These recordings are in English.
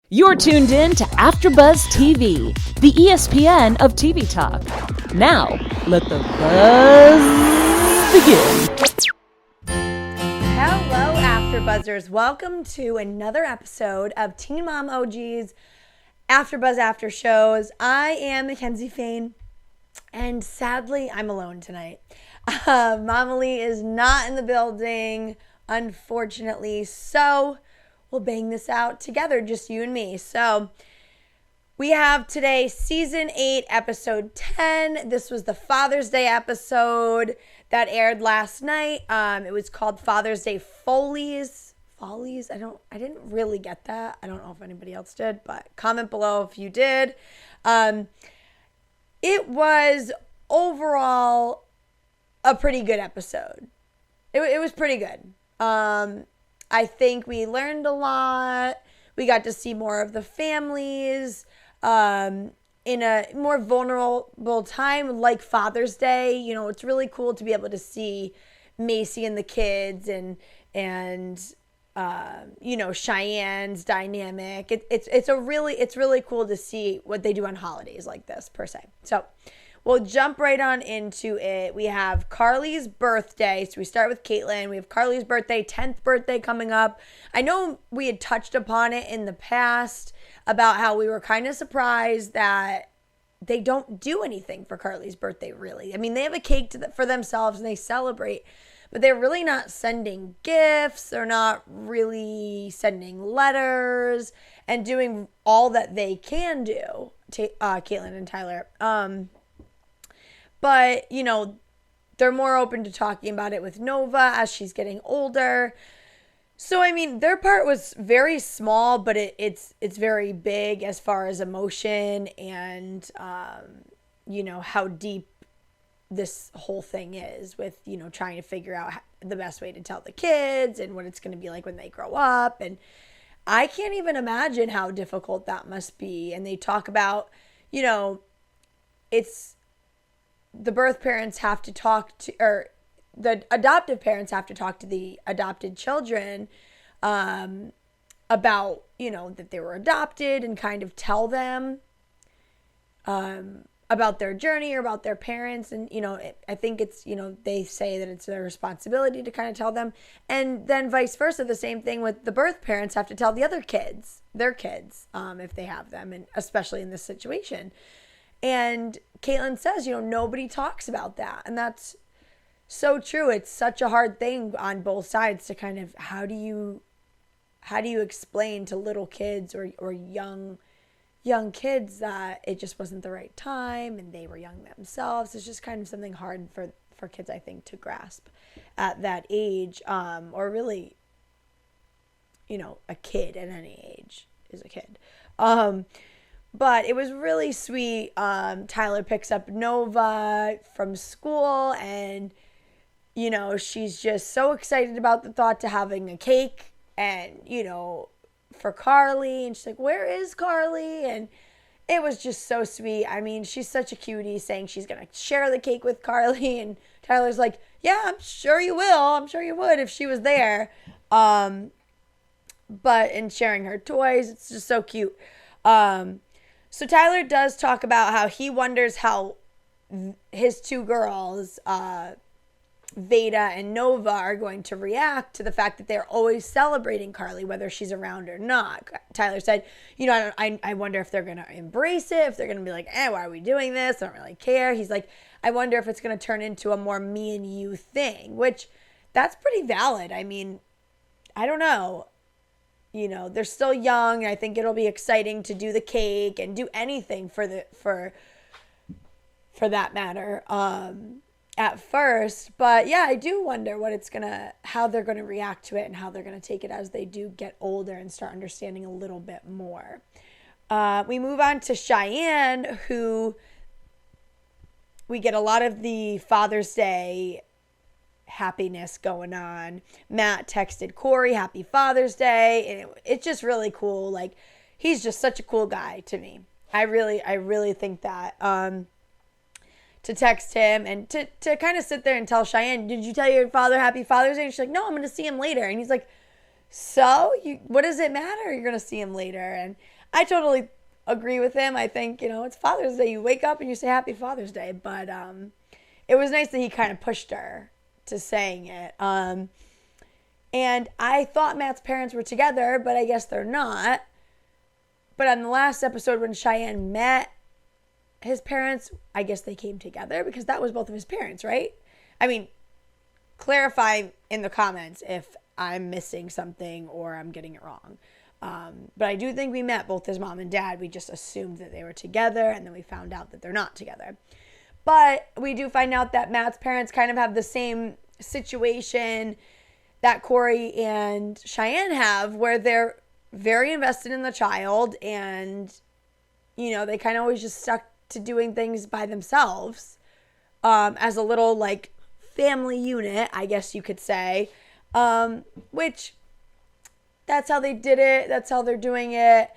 You're tuned in to AfterBuzz TV, the ESPN of TV talk. Now, let the buzz begin. Hello, AfterBuzzers. Welcome to another episode of Teen Mom OG's AfterBuzz After Shows. I am Mackenzie Fain, and sadly, I'm alone tonight. Mama Lee is not in the building, unfortunately, so we'll bang this out together, just you and me. So we have today season 8, episode 10. This was the Father's Day episode that aired last night. It was called Father's Day Follies. Follies? I didn't really get that. I don't know if anybody else did, but comment below if you did. It was overall a pretty good episode. It was pretty good. I think we learned a lot. We got to see more of the families in a more vulnerable time like Father's Day. You know, it's really cool to be able to see Macy and the kids and you know, Cheyenne's dynamic. It's really cool to see what they do on holidays like this per se. So we'll jump right on into it. We have Carly's birthday. So we start with Caitlin. We have Carly's birthday, 10th birthday coming up. I know we had touched upon it in the past about how we were kind of surprised that they don't do anything for Carly's birthday, really. I mean, they have a cake for themselves and they celebrate, but they're really not sending gifts. They're not really sending letters and doing all that they can do, Caitlin and Tyler. But, you know, they're more open to talking about it with Nova as she's getting older. So, I mean, their part was very small, but it's very big as far as emotion and, you know, how deep this whole thing is with, you know, trying to figure out the best way to tell the kids and what it's going to be like when they grow up. And I can't even imagine how difficult that must be. And they talk about, you know, the birth parents have to talk to, or the adoptive parents have to talk to the adopted children about, you know, that they were adopted and kind of tell them about their journey or about their parents. And, you know, I think it's, you know, they say that it's their responsibility to kind of tell them. And then vice versa, the same thing with the birth parents have to tell the other kids, their kids, if they have them, and especially in this situation. And Caitlin says, you know, nobody talks about that. And that's so true. It's such a hard thing on both sides to kind of, how do you explain to little kids or young kids that it just wasn't the right time and they were young themselves. It's just kind of something hard for kids, I think, to grasp at that age, or really, you know, a kid at any age is a kid. But it was really sweet. Tyler picks up Nova from school and, you know, she's just so excited about the thought to having a cake and, you know, for Carly. And she's like, where is Carly? And it was just so sweet. I mean, she's such a cutie saying she's going to share the cake with Carly. And Tyler's like, yeah, I'm sure you will. I'm sure you would if she was there. But in sharing her toys, it's just so cute. So Tyler does talk about how he wonders how his two girls, Veda and Nova, are going to react to the fact that they're always celebrating Carly, whether she's around or not. Tyler said, you know, I wonder if they're going to embrace it, if they're going to be like, why are we doing this? I don't really care. He's like, I wonder if it's going to turn into a more me and you thing, which that's pretty valid. I mean, I don't know. You know, they're still young. I think it'll be exciting to do the cake and do anything for that matter at first. But yeah, I do wonder how they're going to react to it and how they're going to take it as they do get older and start understanding a little bit more. We move on to Cheyenne, who we get a lot of the Father's Day happiness going on. Matt texted Corey, happy Father's Day. And it's just really cool. Like, he's just such a cool guy to me. I really think that, to text him and to kind of sit there and tell Cheyenne, did you tell your father happy Father's Day? And she's like, no, I'm going to see him later. And he's like, so what does it matter? You're going to see him later. And I totally agree with him. I think, it's Father's Day. You wake up and you say Happy Father's Day. But it was nice that he kind of pushed her to saying it. And I thought Matt's parents were together, but I guess they're not. But on the last episode when Cheyenne met his parents, I guess they came together because that was both of his parents, right? I mean, clarify in the comments if I'm missing something or I'm getting it wrong. But I do think we met both his mom and dad. We just assumed that they were together, and then we found out that they're not together. But we do find out that Matt's parents kind of have the same situation that Corey and Cheyenne have, where they're very invested in the child, and, they kind of always just stuck to doing things by themselves, as a little, like, family unit, I guess you could say, which that's how they did it. That's how they're doing it.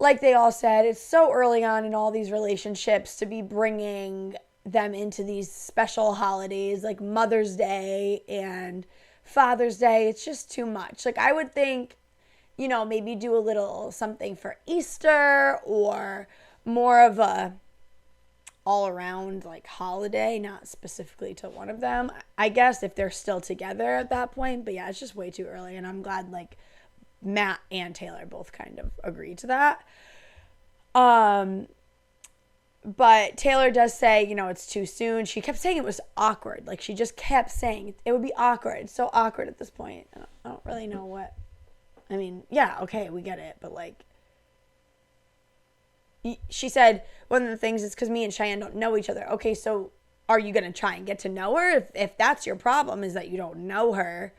Like they all said, it's so early on in all these relationships to be bringing them into these special holidays like Mother's Day and Father's Day. It's just too much. Like, I would think, maybe do a little something for Easter, or more of a all around like holiday, not specifically to one of them, I guess, if they're still together at that point. But yeah, it's just way too early, and I'm glad like Matt and Taylor both kind of agreed to that. But Taylor does say, it's too soon. She kept saying it was awkward. Like, she just kept saying it would be awkward. It's so awkward at this point. I don't really know what. I mean, yeah, okay, we get it. But, like, she said one of the things is because me and Cheyenne don't know each other. Okay, so are you going to try and get to know her? If that's your problem, is that you don't know her,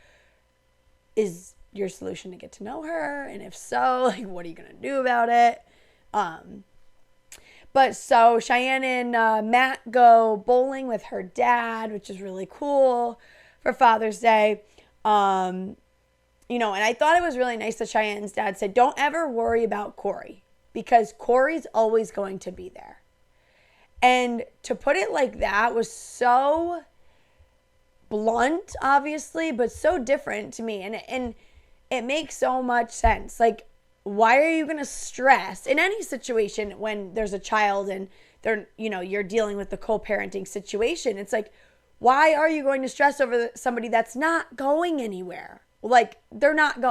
is your solution to get to know her? And if so, like, what are you going to do about it? But so Cheyenne and Matt go bowling with her dad, which is really cool for Father's Day. And I thought it was really nice that Cheyenne's dad said, don't ever worry about Corey, because Corey's always going to be there. And to put it like that was so blunt, obviously, but so different to me. And it makes so much sense. Like, why are you going to stress in any situation when there's a child and they're, you're dealing with the co-parenting situation? It's like, why are you going to stress over somebody that's not going anywhere? Like,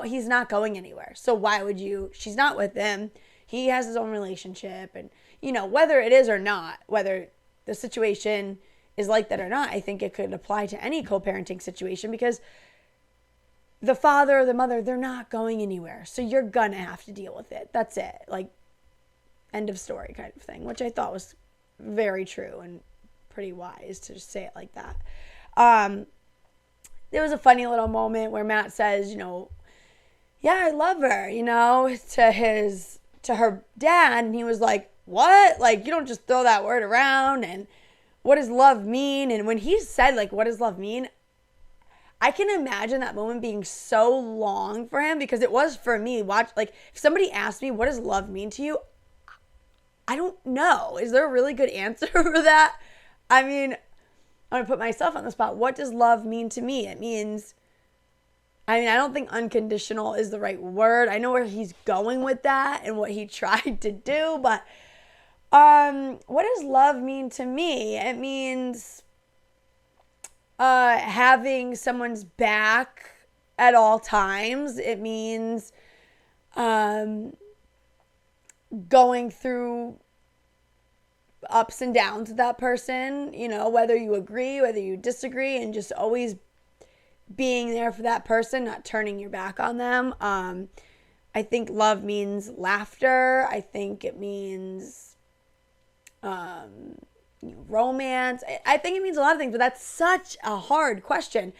he's not going anywhere. So why would you? She's not with him. He has his own relationship, and, whether it is or not, whether the situation is like that or not, I think it could apply to any co-parenting situation, because the father or the mother, they're not going anywhere. So you're going to have to deal with it. That's it. Like, end of story kind of thing, which I thought was very true and pretty wise to just say it like that. There was a funny little moment where Matt says, yeah, I love her, to her dad. And he was like, what? Like, you don't just throw that word around. And what does love mean? And when he said, like, what does love mean? I can imagine that moment being so long for him, because it was for me. If somebody asked me, what does love mean to you? I don't know. Is there a really good answer for that? I mean, I'm going to put myself on the spot. What does love mean to me? It means, I don't think unconditional is the right word. I know where he's going with that and what he tried to do, but what does love mean to me? It means having someone's back at all times. It means going through ups and downs with that person, whether you agree, whether you disagree, and just always being there for that person, not turning your back on them. I think love means laughter. I think it means romance. I think it means a lot of things, but that's such a hard question.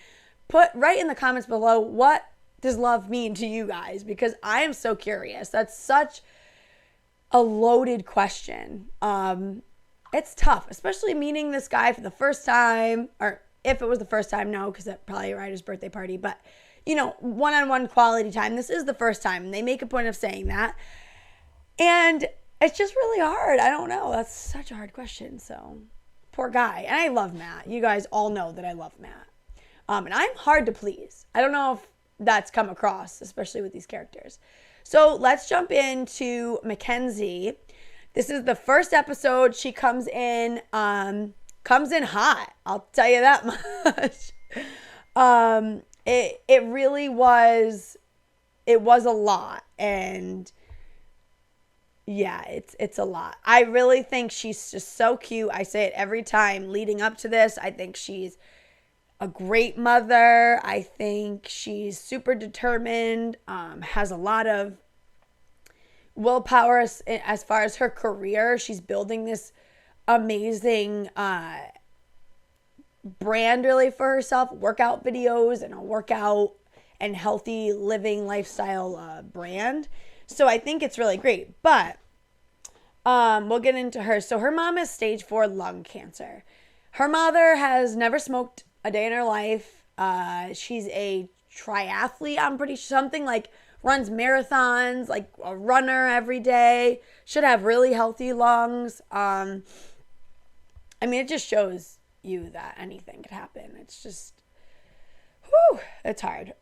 Put right in the comments below, what does love mean to you guys? Because I am so curious. That's such a loaded question. It's tough, especially meeting this guy for the first time, or if it was the first time, no, because that probably right at his birthday party, but one-on-one quality time. This is the first time, and they make a point of saying that. And it's just really hard. I don't know. That's such a hard question. So, poor guy. And I love Matt. You guys all know that I love Matt. And I'm hard to please. I don't know if that's come across, especially with these characters. So let's jump into Mackenzie. This is the first episode. She comes in hot. I'll tell you that much. It really was. It was a lot, and yeah, it's a lot. I really think she's just so cute. I say it every time leading up to this. I think she's a great mother. I think she's super determined, has a lot of willpower as far as her career. She's building this amazing brand really for herself, workout videos and a workout and healthy living lifestyle brand. So I think it's really great. But we'll get into her. So her mom has stage 4 lung cancer. Her mother has never smoked a day in her life. She's a triathlete, I'm pretty sure, something like runs marathons, like a runner every day, should have really healthy lungs. I mean, it just shows you that anything could happen. It's just, it's hard.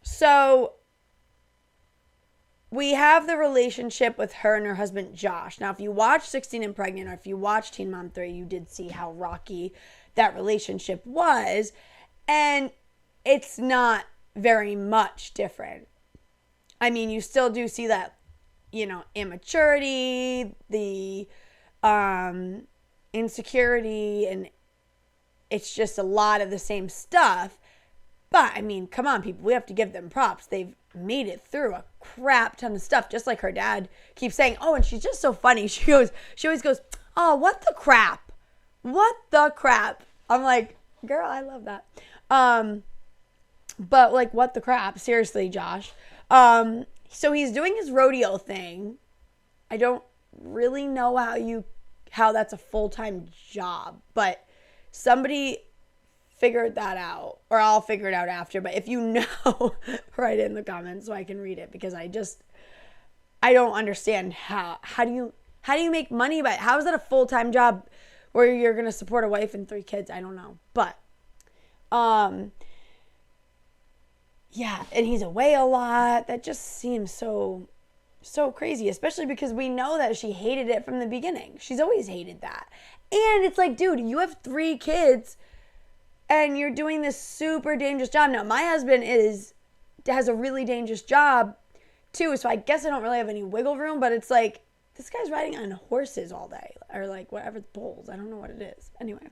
So we have the relationship with her and her husband, Josh. Now, if you watch 16 and Pregnant, or if you watch Teen Mom 3, you did see how rocky that relationship was. And it's not very much different. I mean, you still do see that, immaturity, the insecurity, and it's just a lot of the same stuff. But I mean, come on, people, we have to give them props. They've made it through a crap ton of stuff, just like her dad keeps saying. Oh, and she's just so funny. She always goes, oh, what the crap? What the crap? I'm like, girl, I love that. But like, what the crap? Seriously, Josh. So he's doing his rodeo thing. I don't really know how that's a full-time job, but somebody figured that out, or I'll figure it out after. But if you know, write it in the comments so I can read it, because I don't understand how do you make money by it? How is that a full-time job where you're going to support a wife and 3 kids? I don't know. But yeah, and he's away a lot. That just seems so crazy, especially because we know that she hated it from the beginning. She's always hated that. And it's like, dude, you have 3 kids and you're doing this super dangerous job. Now, my husband has a really dangerous job too, so I guess I don't really have any wiggle room, but it's like, this guy's riding on horses all day, or like whatever, bulls. I don't know what it is. Anyway.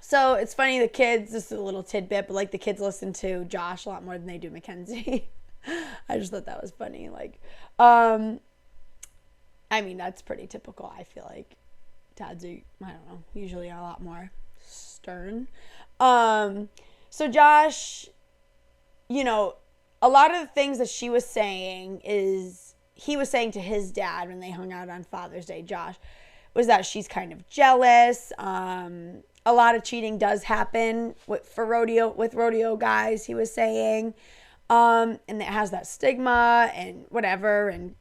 So it's funny, the kids, this is a little tidbit, but like the kids listen to Josh a lot more than they do Mackenzie. I just thought that was funny. Like, I mean, that's pretty typical. I feel like dads are, I don't know, usually a lot more stern. So Josh, a lot of the things that she was saying he was saying to his dad when they hung out on Father's Day, Josh, was that she's kind of jealous. A lot of cheating does happen with rodeo guys, he was saying. And it has that stigma and whatever. And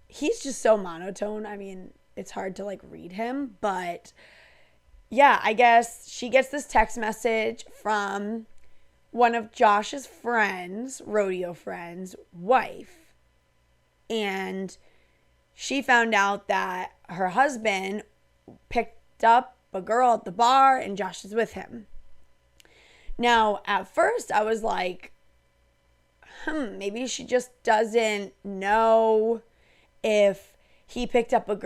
he's just so monotone. I mean, it's hard to like read him. But yeah, I guess she gets this text message from one of Josh's friends, rodeo friends, wife. And she found out that her husband picked up a girl at the bar and Josh is with him. Now, at first I was like, maybe she just doesn't know if he picked up a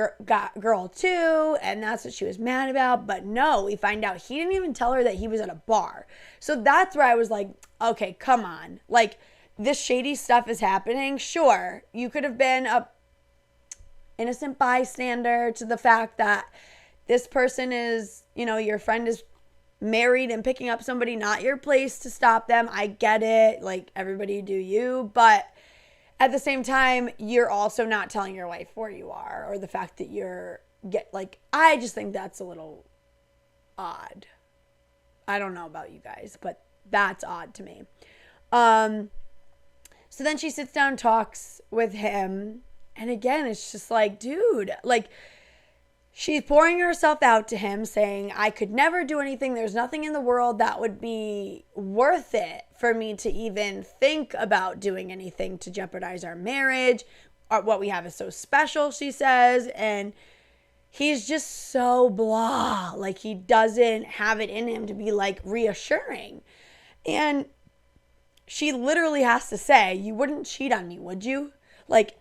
girl too, and that's what she was mad about. But no, we find out he didn't even tell her that he was at a bar. So that's where I was like, okay, come on. Like, this shady stuff is happening. Sure, you could have been a innocent bystander to the fact that this person is, your friend is married and picking up somebody, not your place to stop them. I get it. Like, everybody do you. But at the same time, you're also not telling your wife where you are, or the fact that I just think that's a little odd. I don't know about you guys, but that's odd to me. So then she sits down and talks with him. And again, it's just like, dude, like, she's pouring herself out to him, saying, I could never do anything. There's nothing in the world that would be worth it for me to even think about doing anything to jeopardize our marriage. What we have is so special, she says. And he's just so blah. Like, he doesn't have it in him to be, like, reassuring. And she literally has to say, you wouldn't cheat on me, would you? Like,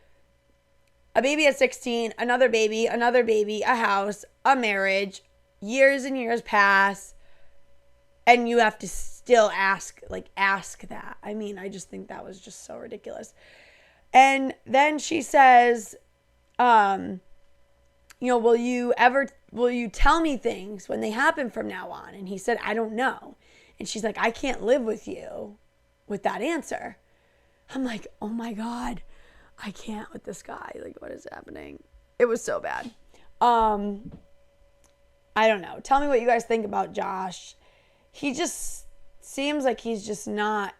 a baby at 16, another baby, a house, a marriage, years and years pass, and you have to still ask that. I mean, I just think that was just so ridiculous. And then she says, will you tell me things when they happen from now on? And he said, I don't know. And she's like, I can't live with you with that answer. I'm like, oh my God. I can't with this guy. Like, what is happening? It was so bad. I don't know. Tell me what you guys think about Josh. He just seems like he's just not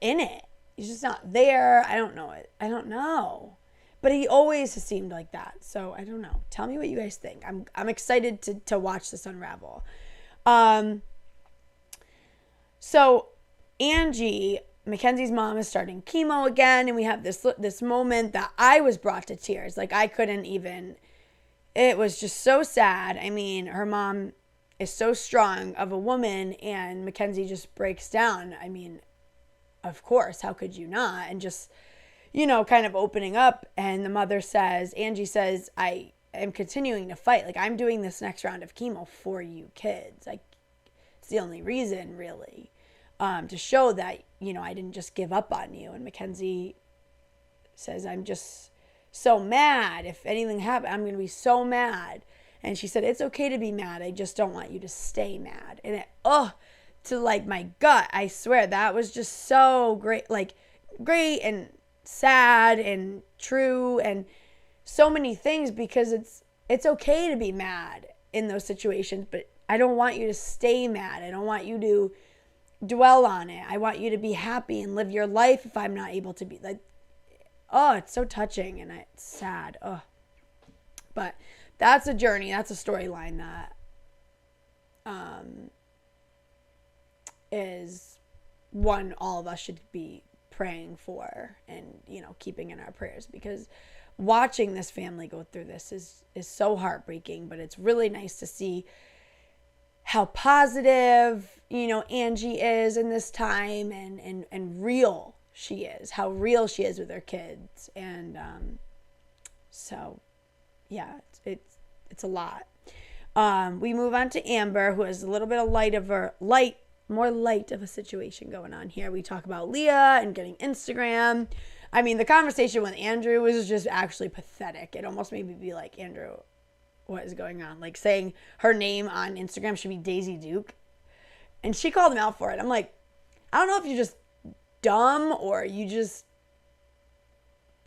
in it. He's just not there. I don't know it. I don't know. But he always has seemed like that. So I don't know. Tell me what you guys think. I'm excited to watch this unravel. So Angie, Mackenzie's mom, is starting chemo again, and we have this moment that I was brought to tears. Like, I couldn't even, it was just so sad. I mean, her mom is so strong of a woman, and Mackenzie just breaks down. I mean, of course, how could you not? And just, kind of opening up, and the mother says, Angie says, I am continuing to fight. Like, I'm doing this next round of chemo for you kids. Like, it's the only reason, really. To show that, I didn't just give up on you. And Mackenzie says, I'm just so mad. If anything happened, I'm going to be so mad. And she said, it's okay to be mad. I just don't want you to stay mad. And to like my gut, I swear that was just so great. Like, great and sad and true and so many things, because it's okay to be mad in those situations. But I don't want you to stay mad. I don't want you to dwell on it. I want you to be happy and live your life if I'm not able to be. Like, it's so touching and it's sad. But that's a journey. That's a storyline that is one all of us should be praying for and, keeping in our prayers, because watching this family go through this is so heartbreaking. But it's really nice to see how positive, Angie is in this time, and real she is, how real she is with her kids. And so, yeah, it's a lot. We move on to Amber, who has a little bit of more light of a situation going on here. We talk about Leah and getting Instagram. I mean, the conversation with Andrew was just actually pathetic. It almost made me be like, Andrew, what is going on? Like, saying her name on Instagram should be Daisy Duke. And she called him out for it. I'm like, I don't know if you're just dumb or you just,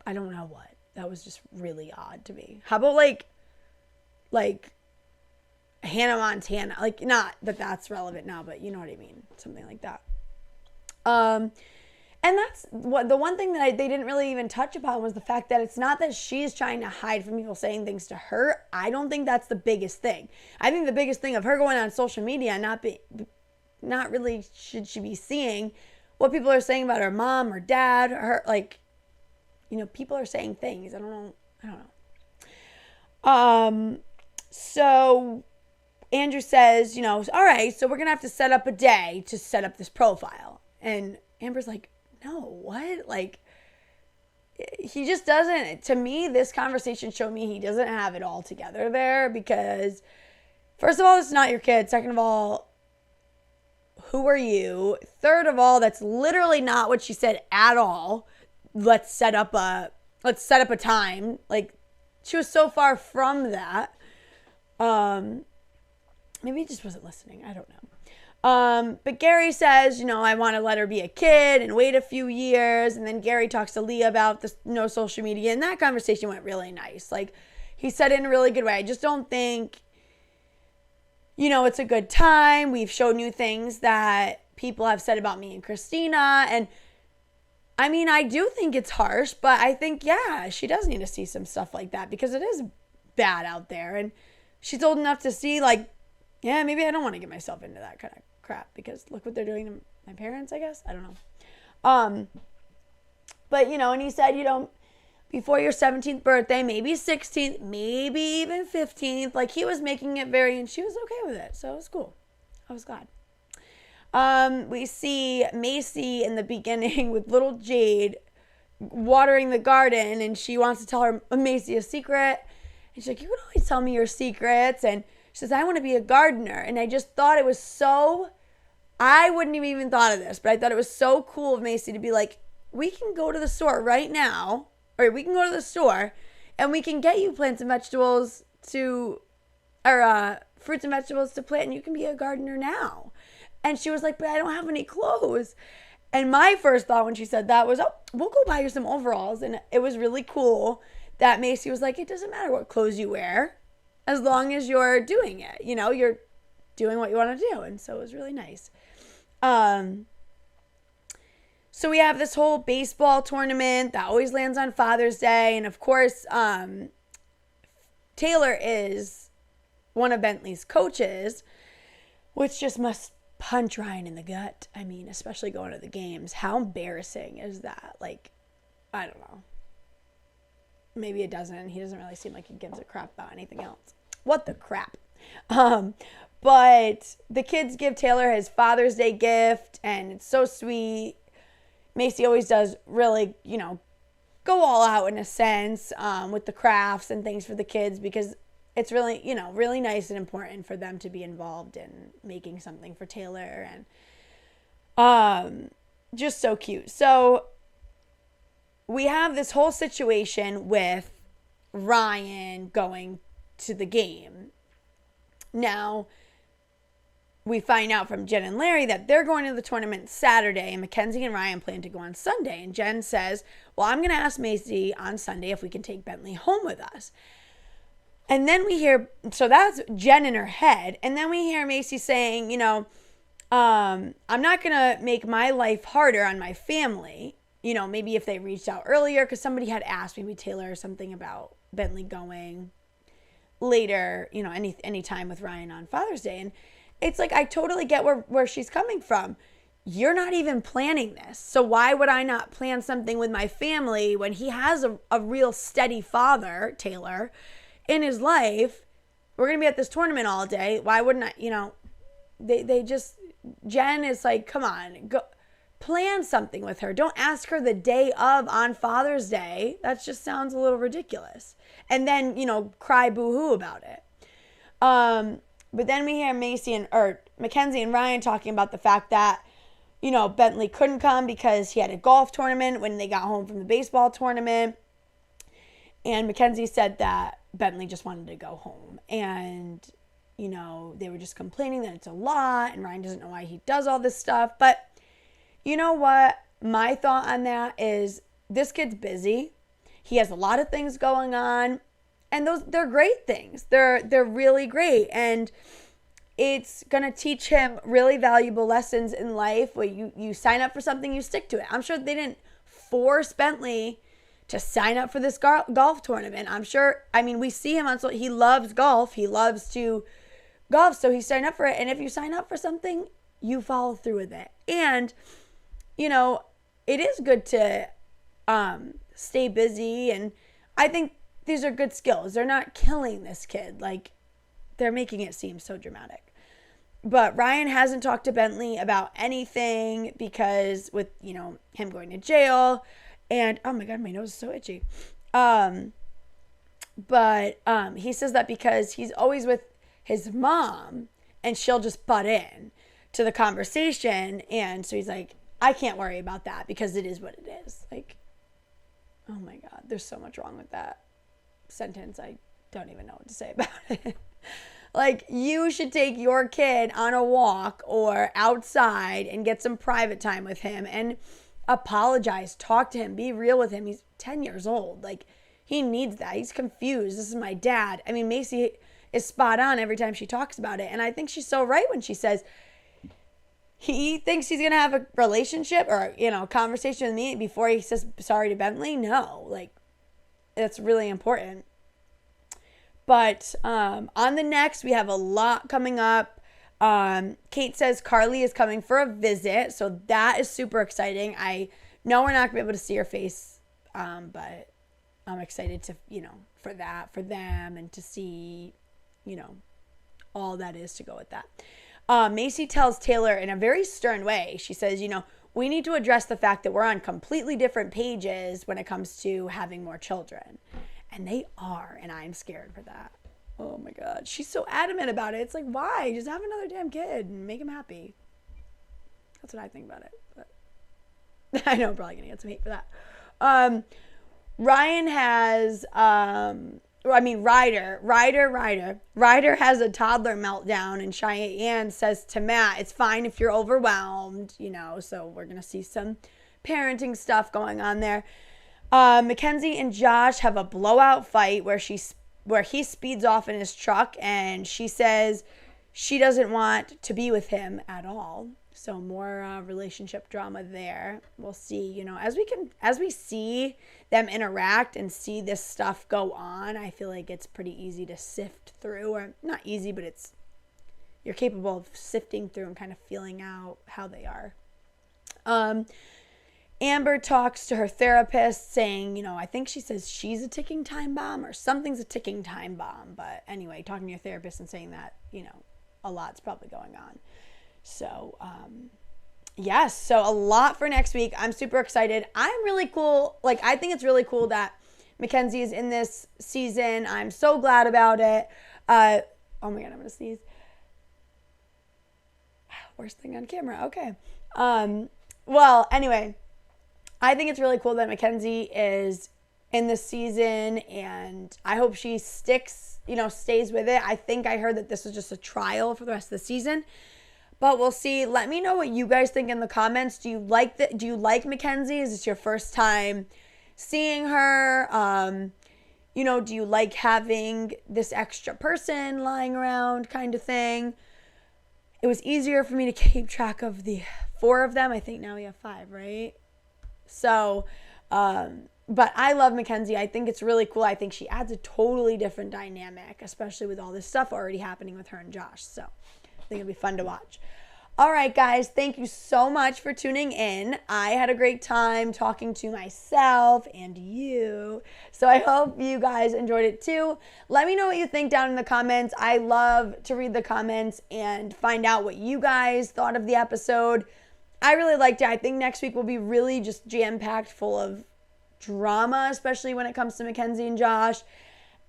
I don't know what. That was just really odd to me. How about like Hannah Montana? Like, not that that's relevant now, but you know what I mean. Something like that. And that's what the one thing that they didn't really even touch upon was the fact that it's not that she's trying to hide from people saying things to her. I don't think that's the biggest thing. I think the biggest thing of her going on social media and not really should she be seeing what people are saying about her mom or dad or her, like, people are saying things. I don't know. So Andrew says, all right, so we're going to have to set up a day to set up this profile. And Amber's like, no, what? Like, he just doesn't. To me, this conversation showed me he doesn't have it all together there, because first of all, it's not your kid. Second of all, who are you? Third of all, that's literally not what she said at all. Let's set up a time. Like, she was so far from that. Maybe he just wasn't listening. I don't know. But Gary says, I want to let her be a kid and wait a few years. And then Gary talks to Leah about this, no social media. And that conversation went really nice. Like, he said it in a really good way. I just don't think, it's a good time. We've shown you things that people have said about me and Christina. And I mean, I do think it's harsh, but I think, yeah, she does need to see some stuff like that, because it is bad out there. And she's old enough to see, like, yeah, maybe I don't want to get myself into that kind of crap because look what they're doing to my parents, I guess. I don't know. But, you know, and he said, you know, before your 17th birthday, maybe 16th, maybe even 15th. Like, he was making it very, and she was okay with it. So it was cool. I was glad. We see Macy in the beginning with little Jade watering the garden, and she wants to tell her Macy a secret. And she's like, you can always tell me your secrets. And she says, I want to be a gardener. And I just thought it was so, I wouldn't have even thought of this, but I thought it was so cool of Macy to be like, we can go to the store right now, or we can go to the store and we can get you plants and vegetables to, or fruits and vegetables to plant, and you can be a gardener now. And she was like, but I don't have any clothes. And my first thought when she said that was, oh, we'll go buy you some overalls. And it was really cool that Macy was like, it doesn't matter what clothes you wear as long as you're doing it. You know, you're doing what you want to do. And so it was really nice. So we have this whole baseball tournament that always lands on Father's Day. And of course, Taylor is one of Bentley's coaches, which just must punch Ryan in the gut. I mean, especially going to the games. How embarrassing is that? Like, I don't know. Maybe it doesn't. He doesn't really seem like he gives a crap about anything else. What the crap? But the kids give Taylor his Father's Day gift, and it's so sweet. Macy always does really, you know, go all out in a sense with the crafts and things for the kids, because it's really, you know, really nice and important for them to be involved in making something for Taylor, and just so cute. So we have this whole situation with Ryan going to the game. Now, we find out from Jen and Larry that they're going to the tournament Saturday, and Mackenzie and Ryan plan to go on Sunday. And Jen says, well, I'm going to ask Macy on Sunday if we can take Bentley home with us. And then we hear, so that's Jen in her head. And then we hear Macy saying, you know, I'm not going to make my life harder on my family. You know, maybe if they reached out earlier, because somebody had asked maybe Taylor or something about Bentley going later, you know, any time with Ryan on Father's Day. And it's like, I totally get where she's coming from. You're not even planning this. So why would I not plan something with my family when he has a real steady father, Taylor, in his life? We're going to be at this tournament all day. Why wouldn't I, you know, they just, Jen is like, come on, go plan something with her. Don't ask her the day of on Father's Day. That just sounds a little ridiculous. And then, you know, cry boo-hoo about it. But then we hear Mackenzie and Ryan talking about the fact that, you know, Bentley couldn't come because he had a golf tournament when they got home from the baseball tournament. And Mackenzie said that Bentley just wanted to go home. And, you know, they were just complaining that it's a lot, and Ryan doesn't know why he does all this stuff. But you know what? My thought on that is this kid's busy. He has a lot of things going on. And they're great things. They're really great. And it's going to teach him really valuable lessons in life where you sign up for something, you stick to it. I'm sure they didn't force Bentley to sign up for this golf tournament. I'm sure, I mean, we see him on, so he loves golf. He loves to golf. So he signed up for it. And if you sign up for something, you follow through with it. And, you know, it is good to stay busy. And I think these are good skills. They're not killing this kid. Like, they're making it seem so dramatic. But Ryan hasn't talked to Bentley about anything because with, you know, him going to jail. And, oh my God, my nose is so itchy. But he says that because he's always with his mom and she'll just butt in to the conversation. And so he's like, I can't worry about that because it is what it is. Like, oh my God, there's so much wrong with that sentence. I don't even know what to say about it. Like, you should take your kid on a walk or outside and get some private time with him and apologize, talk to him, be real with him. He's 10 years old. Like, he needs that. He's confused. This is my dad. I mean, Macy is spot on every time she talks about it. And I think she's so right when she says he thinks he's going to have a relationship or, you know, conversation with me before he says sorry to Bentley. No, like, that's really important. But on the next, we have a lot coming up. Kate says Carly is coming for a visit, so that is super exciting. I know we're not going to be able to see her face, but I'm excited to, for that, for them, and to see, all that is to go with that. Macy tells Taylor in a very stern way. She says, we need to address the fact that we're on completely different pages when it comes to having more children. And they are, and I'm scared for that. Oh my God. She's so adamant about it. It's like, why? Just have another damn kid and make him happy. That's what I think about it. But I know I'm probably going to get some hate for that. Ryan has, Ryder has a toddler meltdown, and Cheyenne says to Matt, it's fine if you're overwhelmed, so we're going to see some parenting stuff going on there. Mackenzie and Josh have a blowout fight where he speeds off in his truck, and she says she doesn't want to be with him at all. So more relationship drama there. We'll see, as we see them interact and see this stuff go on, I feel like it's pretty easy to sift through, or not easy, but you're capable of sifting through and kind of feeling out how they are. Amber talks to her therapist saying, I think she says she's a ticking time bomb or something's a ticking time bomb. But anyway, talking to your therapist and saying that, a lot's probably going on. So, yes. So a lot for next week. I'm super excited. I'm really cool. I think it's really cool that Mackenzie is in this season. I'm so glad about it. Oh my God, I'm going to sneeze. Worst thing on camera. Okay. Well, anyway, I think it's really cool that Mackenzie is in this season, and I hope she stays with it. I think I heard that this was just a trial for the rest of the season, but we'll see. Let me know what you guys think in the comments. Do you like Mackenzie? Is this your first time seeing her? Do you like having this extra person lying around kind of thing? It was easier for me to keep track of the 4 of them. I think now we have 5, right? So, but I love Mackenzie. I think it's really cool. I think she adds a totally different dynamic, especially with all this stuff already happening with her and Josh. So I think it'll be fun to watch. All right, guys, thank you so much for tuning in. I had a great time talking to myself and you. So I hope you guys enjoyed it too. Let me know what you think down in the comments. I love to read the comments and find out what you guys thought of the episode. I really liked it. I think next week will be really just jam-packed full of drama, especially when it comes to Mackenzie and Josh.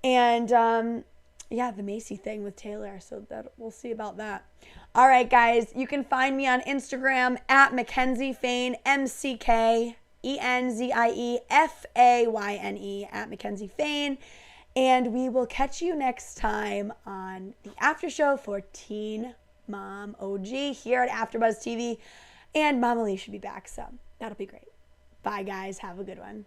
And, the Macy thing with Taylor. So that we'll see about that. All right, guys. You can find me on Instagram at Mackenzie Fane, McKenziefane, at Mackenzie Fane. And we will catch you next time on the after show for Teen Mom OG here at AfterBuzz TV. And Mama Lee should be back, so that'll be great. Bye, guys. Have a good one.